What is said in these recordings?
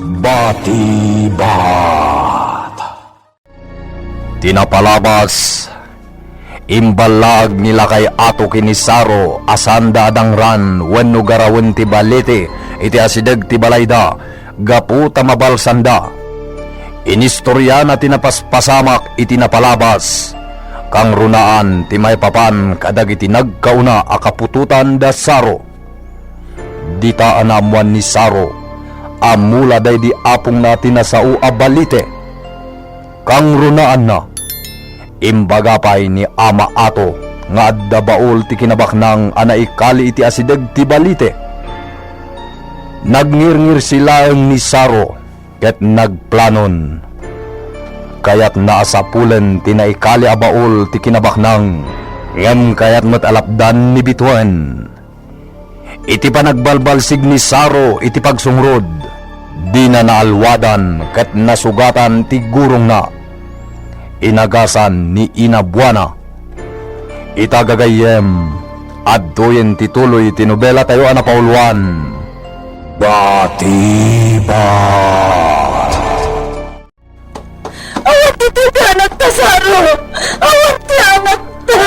Batibat. Tinapalabas, imbalag nila kay ato kinisaro asanda adangran wenno garawen ti balete iti asideg ti balayda gapu tamabalsanda. Inistorya na tinapaspasamak iti napalabas kang runaan ti maypapan kadag iti nagkauna akapututan da Saro. Dita anamuan ni Saro amula day di apong natin na sao abalite kang runaan na imbagapay ni ama ato nga adda baol ti kinabaknang anaikali iti asideg ti balite. Nagngirngir sila ni Saro ket nagplanon kayat naasapulen ti naikali a baol ti kinabaknang ngem kayat met alapdan ni bituan. Iti panagbalbalsig ni Saro iti pagsungrod di na naalwadan ket nasugatan ti gurong na inagasan ni Inabuana. Itagagayem adtoyen ti tuloy ti nobela tayo ana pauluan. Batibat. Awat ti anak ta, Saro! Awat ti anak ta!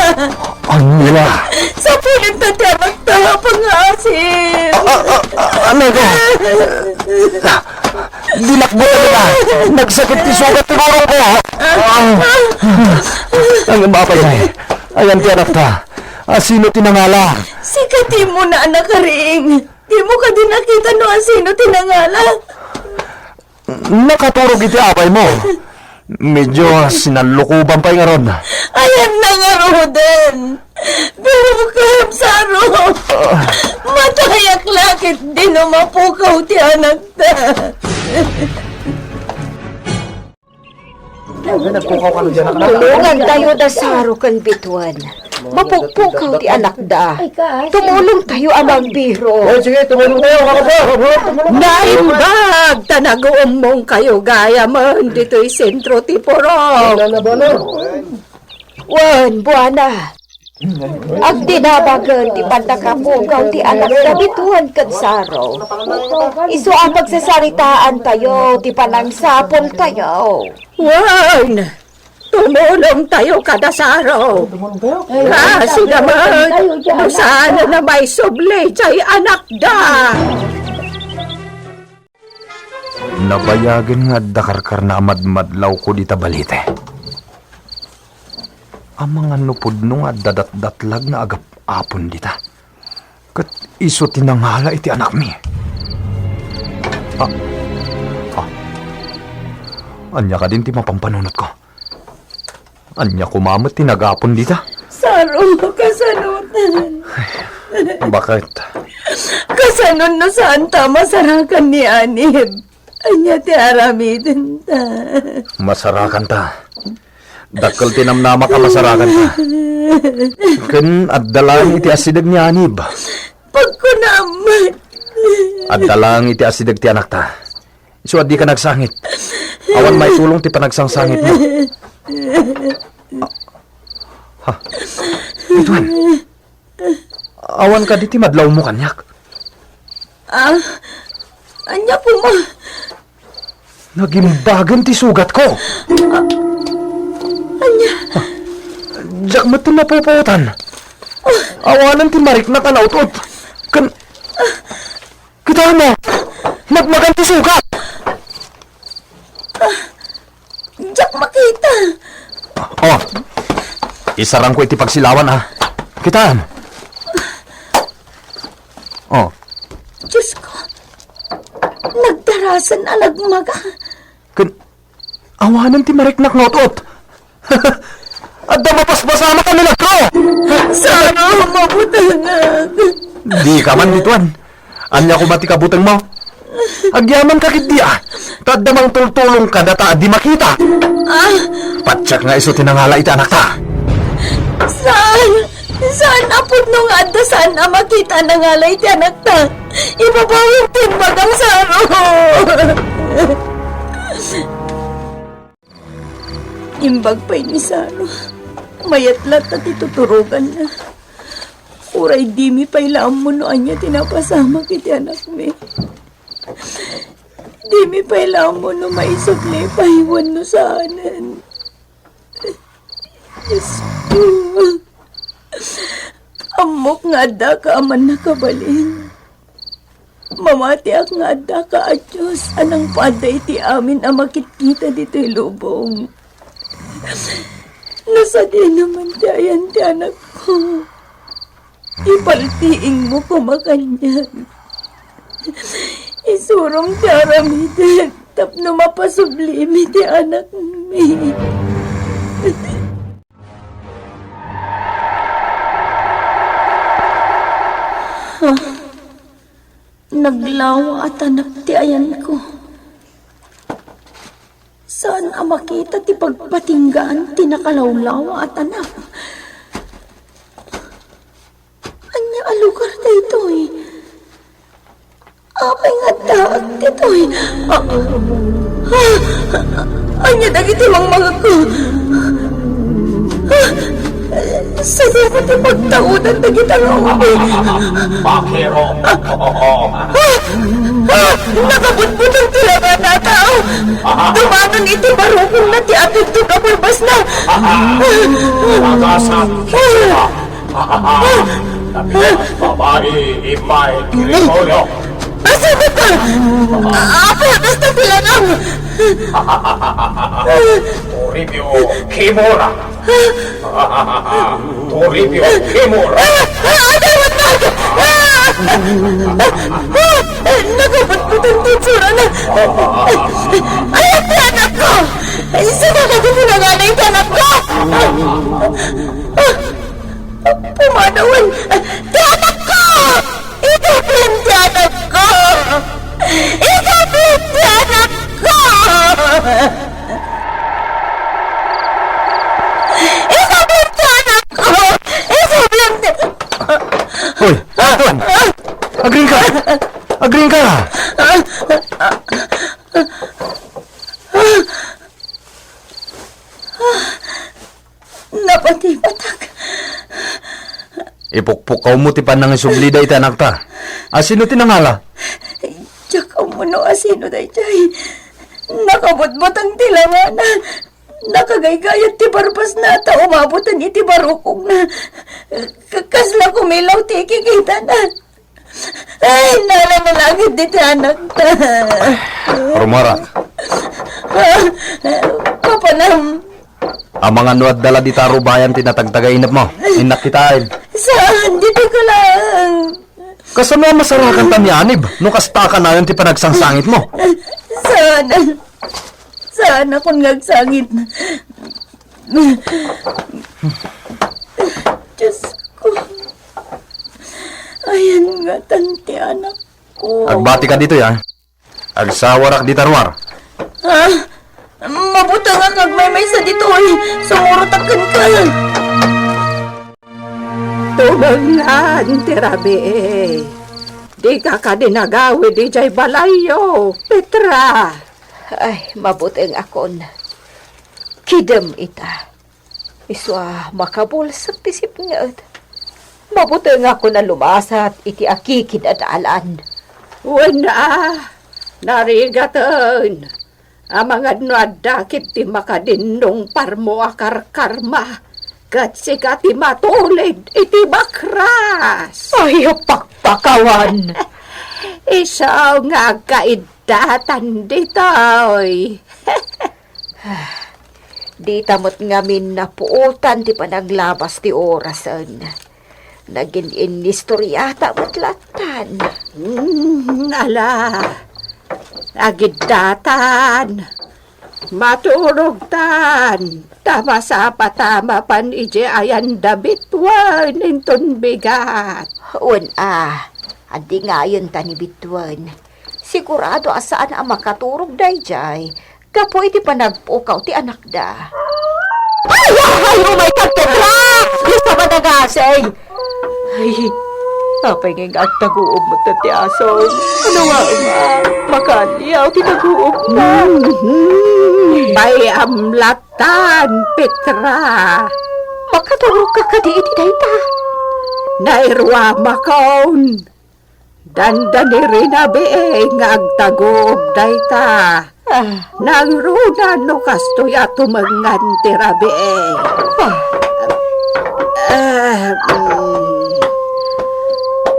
Angela! Sa pulim ta ti anak ta, pangasin! Ano ko? Dilakbo na! Nagsakit ti sugat ti gurong ko! Ang mapay na ayan ti anak ta. Sino tinangala? Sikati mo na, anak karing! Di mo ka din nakita no sino tinangala? Nakaturog iti apay mo. Medyo sinalukuban pa nga ron. Ayan na nga Roden! Pero makahap, Saro! Matayak lakit di no mapukaw ti anak ta! Tulungan tayo da Saro kan bituan. Mapugpukaw ti anak da. Tumulong tayo amang biro. Sige, tumulong tayo. Naimbag! Tanagoon mong kayo gaya man dito'y sentro ti Porong. Wan, buwana. Ang dinabagan ti pandakapukaw ti anak da bituan kan Saro. Isu ang pagsasaritaan tayo, ti panangsapol tayo. Wan! Tumulong tayo kada Saro. Kasi naman, sana na may subli chay anak da. Nabayagan nga dakarkar na amadmadlaw ko di tabalite. Ang mga nupod nung dadat-datlag na agap-apon dita. Kat iso tinanghala iti anak mi. Anya ka din ti mapampanunot ko. Anya kumamot tinagapon dita. Saro, kasanutan. Bakit? Kasanon na saan ta masarakan ni Anib. Anya ti aramidin ta. Masarakan ta. Dakkel tinamnama ka masarakan ta. Ken addalang iti asideg ni Anib. Pagkunamat. Addalang iti asideg ti anak ta. So di ka nagsangit. Awan may tulong ti panagsangsangit mo. Ituan. Awan ka di ti madlaw mo kanyak. Anya po mo. Nagimbagan ti sugat ko. Anya. Diyak mo ti napuputan. Awanan ti marik na kanautot. Kita mo. Magmagan ti sugat. Diyak makita. Isarang ko iti pagsilawan ha. Kitaan. Diyos ko. Nagdarasan na nagmaga. Awanan ti mariknak ngotot. At damapasbasama ka nila ko. Sana mabutanag. Di ka man dituan. Anya ko mati kabutang mo. Agyaman ka kit di Tadamang tultulong ka data di makita. Patsak nga iso tinangala iti anak ta. Saan apod nung adda saan na makita na nga lay ti anak ta? Ibabawin timbag ang Saro. Imbag pa'y ni Saro. Mayatlat at ituturugan na. Uray di mi pa'y laam mo noan niya tinapasama kiti anak mi. Di mi pailang mo no maisugli pahiwan no saanan. Diyos ko. Amok nga adda ka aman nakabalin. Mamati ak nga adda ka at Diyos anang paday ti amin ang makitkita dito'y lubong. Nasa di naman ti ayan ti anak ko. Ipaltiing mo kumakanyan. Isurong ti aramitin tapno mapasublimi ti anak mi. Naglawa at anak ti ayan ko. Saan ang makita ti pagpatinggaan ti nakalawlawa at anak? Anya alugar na ito eh. Apay nga daag dito eh. Anya dagiti mga ko. Sadya ko ti pagtaudan dagiti nga ubi. Bakiro. Nakabutbut ang tilaga na tao. Dumanon iti barukong na ti atid to kapulbas na. Nagasan. Nabilang babae, imay, Gregorio. Asa ba ka? Apay atas na tilanang. Toribio Kimura. Toribio Kimura. Adawat na! Nakabutbut ang titsura na. Ayan ti anak ko! Isa na nagpunaganay ti anak ko! Pumanawan! Ti anak ko! Ikapin ti anak ko! Ikapin ti anak ko! Ikapin ti anak ko! Ikapin ti... Hoy, Anton! Agring ka! Agring ka! Napatipatak. Ipukpukaw mo ti panang isublida iti anak ta. Sino tinangala? Tsaka mo no asino day chay. Nakabot-bot ang tilanganan. Nakagaygayat ti barbas na ta umabutan iti barukong na. Kasla kumilaw ti kikita na. Ay, nalamalangit dito anak ta. Rumara, Papanam. ang mga nuad dala di taro bayan tinatagtagainap mo. Inakitain. Saan? Dito ko lang. Kasama masarakan tanyanib. No kasta ka na yun ti panagsangsangit mo. Sana. Sana kung nagsangit na. Diyos ko. Ayan nga, tanti anak ko. Agbati ka dito ya. Agsawarak di tarwar. Ha? Mabuta nga kag may sa dito eh. Sumurutakan ka. Tulangan, tirabi eh. Di ka ka dinagawi di jay balayo, Petra. Ay, mabuting akon. Kidem ita. Iswa makabulsak tisip nga. Mabuting ako na lumasat iti akikid at alan. Wala, narigatan. Ang mga nuadakit ti makadinong parmo akar karma. Kat sika ti matulid iti bakras. Ay, pakpakawan. Isaw nga kaidatan ditoy. Di tamot ngamin na puutan ti panaglabas ti orasan. Naging inistoryata matlatan. Ala, agidatan, maturugtan, tama sa patama pan ije ayan dabitwan inton bigat. Adi nga yun tani bitwan. Sigurado asaan ang makaturog dayjay. Kapo iti panagpukaw ti anak da. Ay, my God, Petra! Gusto ba nagasay? Ay, apay nga at taguob mo ti aso. Ano nga, makaliyaw ti taguob mo. May amlatan, Petra. Makaturog ka ka di iti dayta. Nairwa makaon. Dandani rin nga agtagob dayta. Nang runa no kastoy ato manganti rabi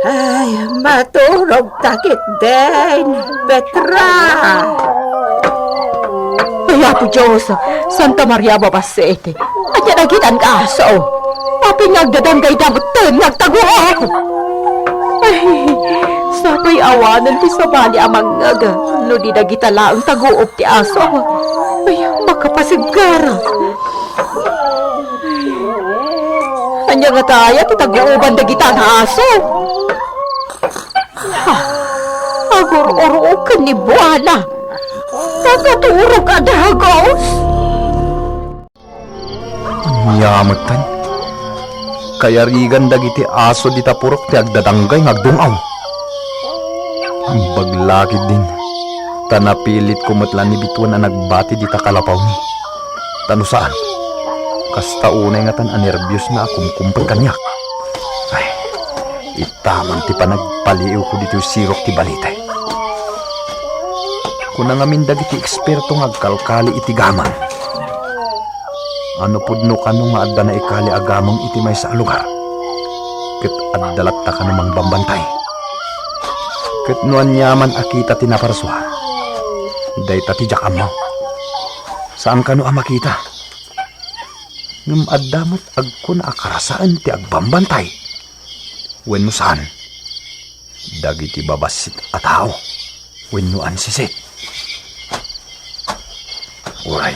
Ay, maturog takit din, Petra. Ay, Apo Diyos, Santa Maria Babasete, at yan nagitan ka aso. Papinagdadanggay damutin, nagtaguok. Ay, sapay awanan ti sa bali amang ngaga, no di nagitala ang taguop ti aso. Ay, makapasigara. Anya nga tayo, ti taguoban dagita na aso. Agur-urukan ni Buwana. Kakaturog ka dagos. Nyamagtan. Kaya rigan dagiti aso di tapurok ti agdadanggay ngagdungaw. Baglakid din. Tanapilit kumatlan ni bituan na nagbati di takalapaw ni. Tano saan? Kasta unay nga tan anervyos na kumkumpay kanyak. Ay, itaman ti panagpaliw ko dito sirok ti balitay. Kuna nga mindag iti eksperto ngagkalkali iti gamang. Ano pudno ka nung nga adda na ikali agamang iti may sa lugar. Ket addalat ta ka namang bambantay. Ket nuan yaman akita tinaparswa. Dayta ti jakam mo. Saan ka no makita? Ngam addamot agkun akarasaan ti agbambantay. Wen mo saan? Dagiti babasit at tao. Wen no ansisit. Uray,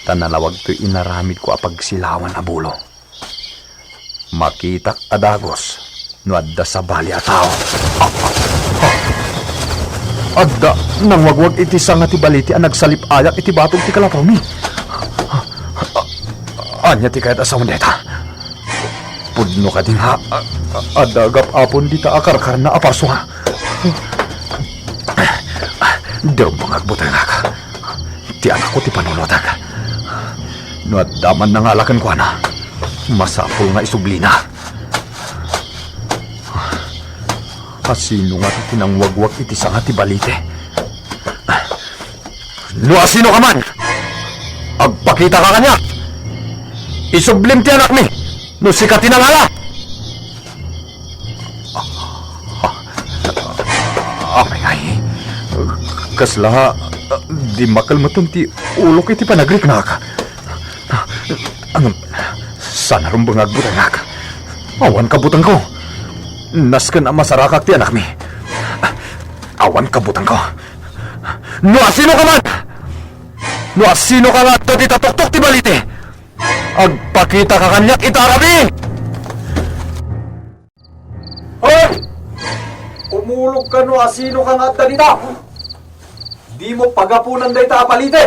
tanalawag to'y inaramid ko apagsilawan abulo. Makitak adagos, no adda sa bali a tao. Adda, nang wagwag iti sanga ti baliti ang nagsalip ayak iti batong ti kalapaw mi. Anya ti kahit asawang deta. Pudno ka din ha, adagap apon di ta akarkar na aparso ha. Derong pangagbutay nga ka. Ti anak ko ti panunotag. No at daman na ngalakan ko na. Masapol nga isubli na. Asino nga ti tinangwagwag iti sanga ti balite. No asino ka man? Agpakita ka kanya. Isublim ti anak mi. No si katinangala. Ay. Kasla di makalmaton ti ulok iti panagrik na ka. Sana rin bangagbutang nga ka. Awan kabutang ko. Naskan ang masarakak ti anak mi. Awan kabutang ko. No asino ka man? No asino ka nga to di tatuktok ti balite? Agpakita ka kanyak itarabi! Hoy! Umulog ka no asino ka nga dita? Di mo pagapunan day ta apalite.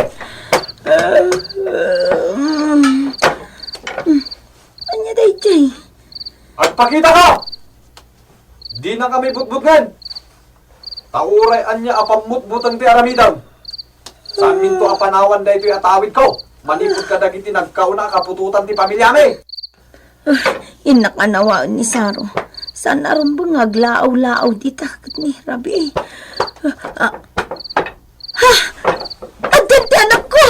Anya dayjay? Agpakita ka! Di na kami butbutngan. Tauray anya apamutbutang ti aramidam. Saan minto apanawan day to'y atawid ko? Manipod ka dagiti nagkauna kapututan ti pamilyami. Inakanawaan ni Saro. Saan aron ba ngaglaaw-laaw dita ni Rabi? Adan ti anak ko!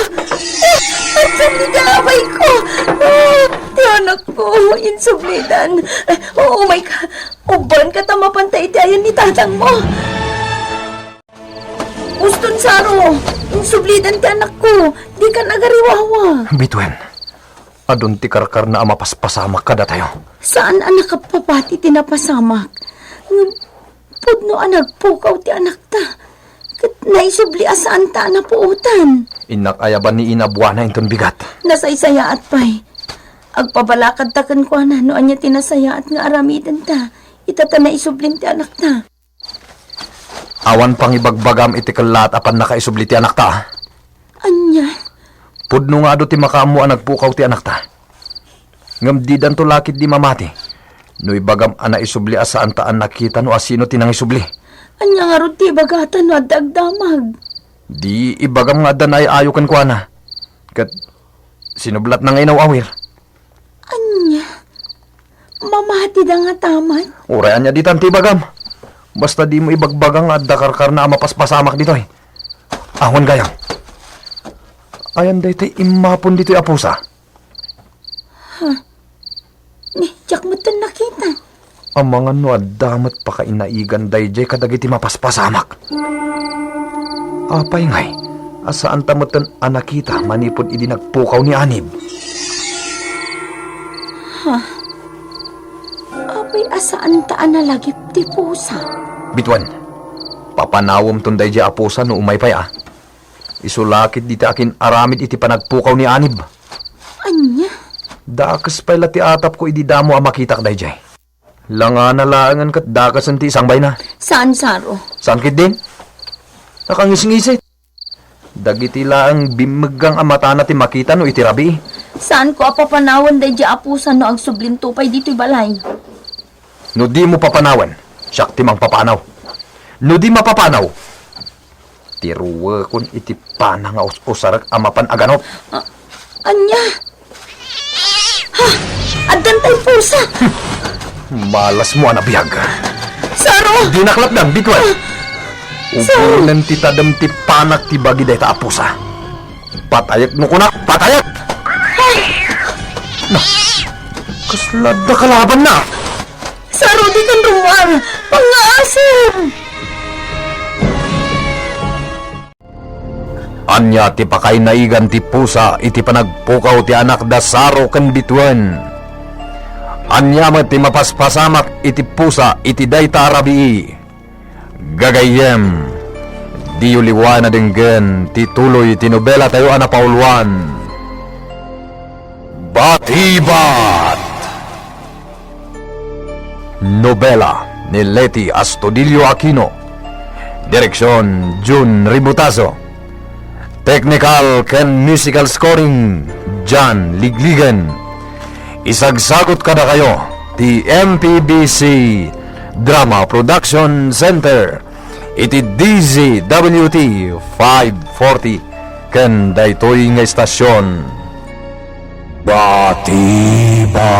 Adan ti damay ko! Ti anak ko, insublidan. Oh my God! Uban ka tamapantay ti ayan ni tatang mo! Uston, Saro! Insublidan ti anak ko! Di ka nagariwawa! Bitwen, adun ti karkar na amapaspasamak kada tayo. Saan anak kapapati tinapasamak? Pudno anak pukaw ti anak ta. Kat naisubli asaan ta na puutan. Inak ayaban ni inabuana inton bigat. Nasaysayaat pa'y. Agpabalakad takan ko na no anya tinasayaat nga aramidan ta. Itata na isublin ti anak ta. Awan pang ibagbagam iti kalat apan nakaisubli ti anak ta. Anya? Pudno nga do ti makamu ang nagpukaw ti anak ta. Ngam di danto lakit di mamati. No ibagam ana isubli asaan taan nakita no asino tinang isubli. Anya nga ron ti bagatan no adagdamag. Di ibagam nga danay ayukan ko na. Kat sinublat na ngayon awir. Anya? Mamati da nga taman? Urayan niya di tanti bagam. Basta di mo ibagbagang at dakarkar na mapaspasamak dito eh. Ahon gayang. Ayan day tay imapon dito apusa. Ni, jak mo tan nakita. Ang mga nuadamat pa kainaigan day jay kadagiti mapaspasamak. Apay ngay, asaan tamatan anakita manipod idi nagpukaw ni Anib. Apay asaan taan na lagip ti pusa. Bitwan, papanawom tunday jay apusa no umay pay ah. Isulakit diti akin aramid iti panagpukaw ni Anib. Anya? Dakas pala ti atap ko idi damo ang makitak day jay. Langa na laangan kat dakas ti isang bay na. Saan, Saro? Sangkit din? Nakangising-isit. Dagiti laang bimegang amata na ti makita no iti rabi. Saan ko apapanawan day di apusan no ang sublim tupay dito'y balay? No di mo papanawan, siyak ti mang papanaw. No di mapapanaw, tiruwa kun iti pana nga usarak amapan aganop. Anya? Ha? Adan tayo pusa! Malas mo anabiyag. Saro! Di naklapdan, bitwan. Ubulan ti tadam ti panak ti bagi day ta apusa. Patayag no kunak, patayag! Na, kaslada kalaban na. Saro, di kan rumar! Pangaasir! Anya ti pakay naigan ti pusa iti panagpukaw ti anak da Saro ken bitwen. Anya met ti mapaspasamak iti pusa iti dayta arabii. Gagayem, di uliwan na denggen ti tuloy ti nobela tayo anapauluan. Batibat! Nobela ni Leti Astudillo Aquino. Direksyon Jun Ributazo. Technical ken musical scoring John Ligligan. Isagsagot kada kayo ti MPBC Drama Production Center iti DZWT 540 ken daytoy nga istasyon. Batiba.